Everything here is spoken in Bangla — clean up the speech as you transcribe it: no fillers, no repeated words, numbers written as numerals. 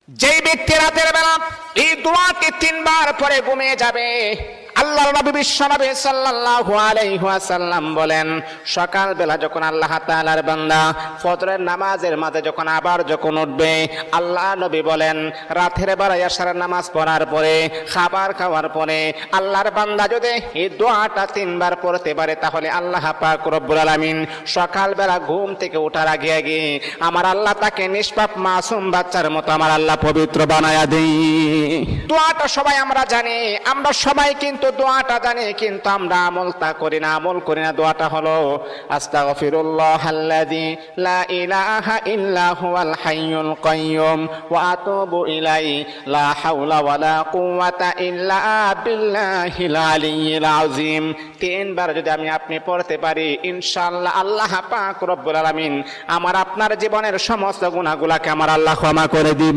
যেই ব্যক্তি রাতের বেলা এই দোয়াকে 3 বার পরে ঘুমিয়ে যাবে, আল্লাহর নবী বিশ্বনবী সাল্লাল্লাহু আলাইহি ওয়াসাল্লাম বলেন, সকাল বেলা যখন আল্লাহ তাআলার বান্দা ফজরের নামাজের মাঝে যখন উঠবে, আল্লাহ নবী বলেন রাতের বেলা এশার নামাজ পড়ার পরে, খাবার খাওয়ার পরে আল্লাহর বান্দা যদি এই দোয়াটা 3 বার পড়তে পারে, তাহলে আল্লাহ পাক রব্বুল আলামিন সকাল বেলা ঘুম থেকে ওঠার আগে আগে আমার আল্লাহ তাকে নিষ্পাপ মাসুম বাচ্চার মতো আমার আল্লাহ পবিত্র বানায়া দেই। দোয়াটা সবাই আমরা জানি, আমরা সবাই কিন্তু দোয়াটা জানি, কিন্তু আমরা আমলটা করি না। দোয়াটা হলো আস্তাগফিরুল্লাহাল্লাযী লা ইলাহা ইল্লা হুয়াল হাইয়ুল কাইয়্যুম ওয়া আতুবু ইলাইহি লা হাওলা ওয়ালা কুওয়াতা ইল্লা বিল্লাহিল আলিয়্যিল আযীম। 3 বার যদি আপনি পড়তে পারি, ইনশাআল্লাহ আল্লাহ পাক রব্বুল আলামিন আমার আপনার জীবনের সমস্ত গুনাহগুলোকে আমার আল্লাহ ক্ষমা করে দিবেন।